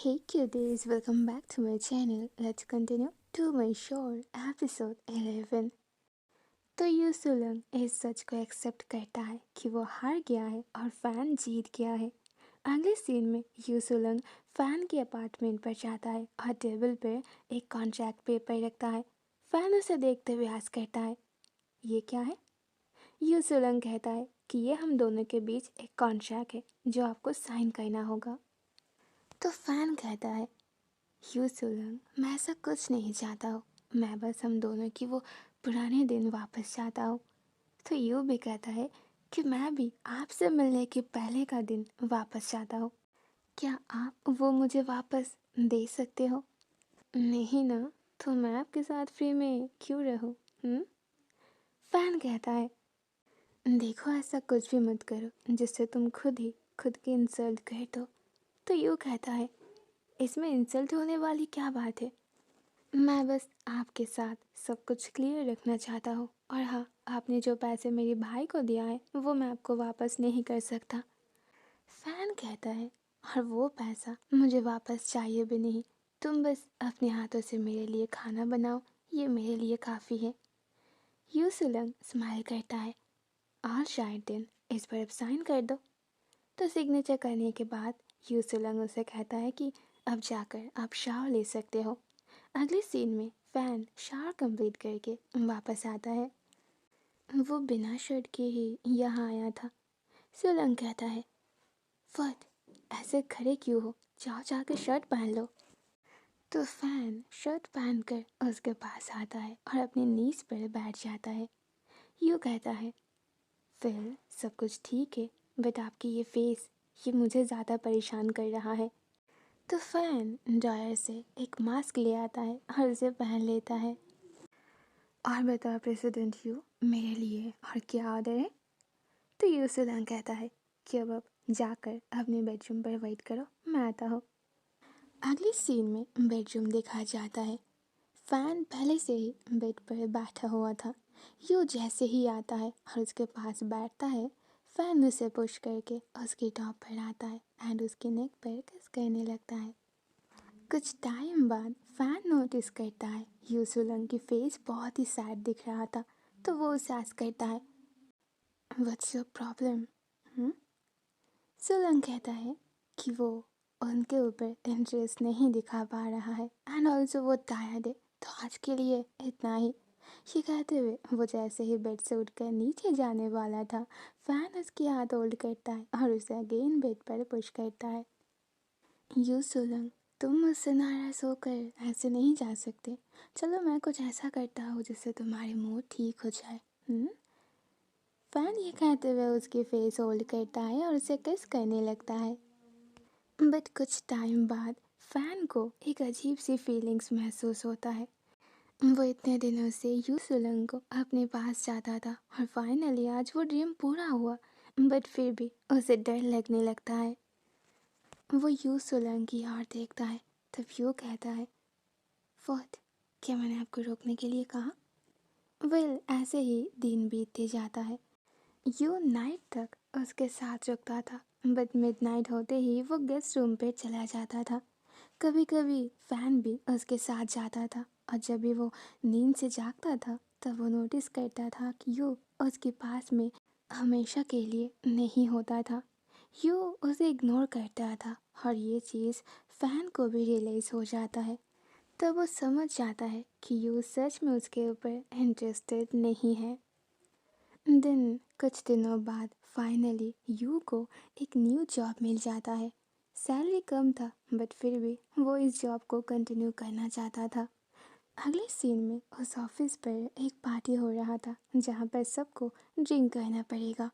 Hey cuties, welcome back to my channel. Let's continue to my show, episode 11. तो you Solang इस सच को accept करता है कि वो हार गया है और फैन जीत गया है। अगले सीन में यू सुलंग फैन के अपार्टमेंट पर जाता है और टेबल पर एक कॉन्ट्रैक्ट पेपर रखता है। फैन उसे देखते हुए आस करता है, ये क्या है? यू सुलंग कहता है कि ये हम दोनों के बीच एक कॉन्ट्रैक्ट है जो आपको साइन करना होगा। तो फैन कहता है, यू सुलंग, मैं ऐसा कुछ नहीं चाहता हूँ, मैं बस हम दोनों की वो पुराने दिन वापस चाहता हूँ। तो यू भी कहता है कि मैं भी आपसे मिलने के पहले का दिन वापस चाहता हूँ। क्या आप वो मुझे वापस दे सकते हो? नहीं ना, तो मैं आपके साथ फ्री में क्यों रहूँ? फैन कहता है, देखो ऐसा कुछ भी मत करो जिससे तुम खुद ही खुद की इंसल्ट कर दो। तो यू कहता है, इसमें इंसल्ट होने वाली क्या बात है? मैं बस आपके साथ सब कुछ क्लियर रखना चाहता हूँ। और हाँ, आपने जो पैसे मेरे भाई को दिया है वो मैं आपको वापस नहीं कर सकता। फैन कहता है, और वो पैसा मुझे वापस चाहिए भी नहीं। तुम बस अपने हाथों से मेरे लिए खाना बनाओ, ये मेरे लिए काफ़ी है। यू सुलंग स्माइल करता है, और शायद दिन इस पर अब साइन कर दो। तो सिग्नेचर करने के बाद यू सुलंग उसे कहता है कि अब जाकर आप शावर ले सकते हो। अगले सीन में फैन शावर कंप्लीट करके वापस आता है। वो बिना शर्ट के ही यहाँ आया था। सुलंग कहता है, फट, ऐसे खड़े क्यों हो, जाओ जाकर शर्ट पहन लो। तो फैन शर्ट पहनकर उसके पास आता है और अपनी नीज पर बैठ जाता है। यूँ कहता है, फिर सब कुछ ठीक है, बट आपकी ये फेस, ये मुझे ज़्यादा परेशान कर रहा है। तो फैन ड्रायर से एक मास्क ले आता है और उसे पहन लेता है। और बता प्रेसिडेंट यू, मेरे लिए और क्या ऑर्डर है? तो यू सुलंग कहता है कि अब जाकर अपने बेडरूम पर वेट करो, मैं आता हूँ। अगले सीन में बेडरूम देखा जाता है। फैन पहले से ही बेड पर बैठा हुआ था। यू जैसे ही आता है और उसके पास बैठता है, फैन उसे पुश करके उसकी टॉप पर आता है एंड उसके नेक पर किस करने लगता है। कुछ टाइम बाद फैन नोटिस करता है यू सुलंग की फेस बहुत ही सैड दिख रहा था। तो वो उसे आस्क करता है, व्हाट्स योर प्रॉब्लम? सुलंग कहता है कि वो उनके ऊपर इंटरेस्ट नहीं दिखा पा रहा है एंड ऑल्सो वो टायर्ड है, तो आज के लिए इतना ही। ये कहते हुए वो जैसे ही बेड से उठकर नीचे जाने वाला था, फैन उसके हाथ होल्ड करता है और उसे अगेन बेड पर पुश करता है। यू सुलंग, तुम मुझसे नाराज होकर ऐसे नहीं जा सकते। चलो मैं कुछ ऐसा करता हूँ जिससे तुम्हारी मूड ठीक हो जाए। फैन ये कहते हुए उसकी फेस होल्ड करता है और उसे किस करने लगता है। बट कुछ टाइम बाद फैन को एक अजीब सी फीलिंग्स महसूस होता है। वो इतने दिनों से यू सुलंग को अपने पास चाहता था और फाइनली आज वो ड्रीम पूरा हुआ, बट फिर भी उसे डर लगने लगता है। वो यू सुलंग की ओर देखता है, तब यू कहता है, व्हाट, क्या मैंने आपको रोकने के लिए कहा? वेल, ऐसे ही दिन बीतते जाता है। यू नाइट तक उसके साथ रुकता था, बट मिडनाइट होते ही वो गेस्ट रूम पे चला जाता था। कभी कभी फैन भी उसके साथ जाता था और जब भी वो नींद से जागता था तब वो नोटिस करता था कि यू उसके पास में हमेशा के लिए नहीं होता था। यू उसे इग्नोर करता था और ये चीज़ फैन को भी रियलाइज़ हो जाता है। तब वो समझ जाता है कि यू सच में उसके ऊपर इंटरेस्टेड नहीं है। दिन कुछ दिनों बाद फाइनली यू को एक न्यू जॉब मिल जाता है। सैलरी कम था, बट फिर भी वो इस जॉब को कंटिन्यू करना चाहता था। अगले सीन में उस ऑफिस पर एक पार्टी हो रहा था जहाँ पर सबको ड्रिंक करना पड़ेगा।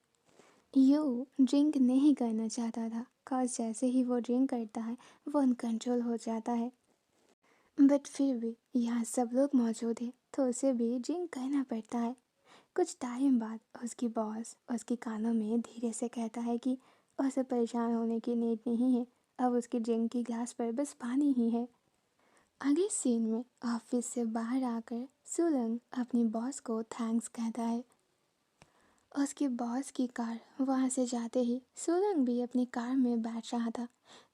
यू ड्रिंक नहीं करना चाहता था, cause जैसे ही वो ड्रिंक करता है वो अनकंट्रोल हो जाता है। बट फिर भी यहाँ सब लोग मौजूद हैं तो उसे भी ड्रिंक करना पड़ता है। कुछ टाइम बाद उसकी बॉस उसके कानों में धीरे से कहता है कि उसे परेशान होने की नीड नहीं है, अब उसकी ड्रिंक की ग्लास पर बस पानी ही है। अगले सीन में ऑफिस से बाहर आकर सुलंग अपनी बॉस को थैंक्स कहता है। उसके बॉस की कार वहाँ से जाते ही सोलंग भी अपनी कार में बैठ रहा था।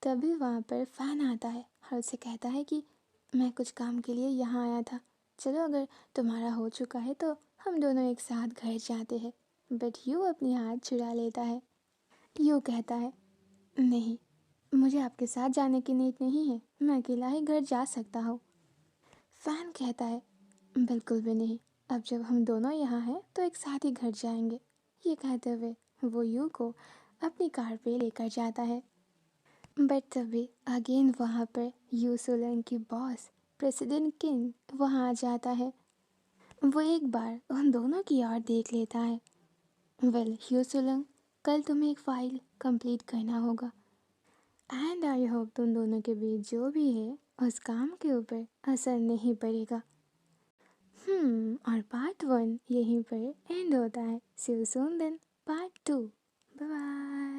तभी वहाँ पर फैन आता है और उसे कहता है कि मैं कुछ काम के लिए यहाँ आया था, चलो अगर तुम्हारा हो चुका है तो हम दोनों एक साथ घर जाते हैं। बट यू अपनी हाथ छुड़ा लेता है। यू कहता है नहीं, मुझे आपके साथ जाने की नीयत नहीं है, मैं अकेला ही घर जा सकता हूँ। फैन कहता है बिल्कुल भी नहीं, अब जब हम दोनों यहाँ हैं तो एक साथ ही घर जाएंगे। ये कहते हुए वो यू को अपनी कार पे लेकर जाता है। बट तभी अगेन वहाँ पर यू सोलंग की बॉस प्रेसिडेंट किंग वहाँ आ जाता है। वो एक बार उन दोनों की ओर देख लेता है। वेल यू सोलंग, कल तुम्हें एक फाइल कंप्लीट करना होगा एंड आई होप तुम दोनों के बीच जो भी है उस काम के ऊपर असर नहीं पड़ेगा। और पार्ट 1 यहीं पर एंड होता है। See you soon then part 2। Bye bye.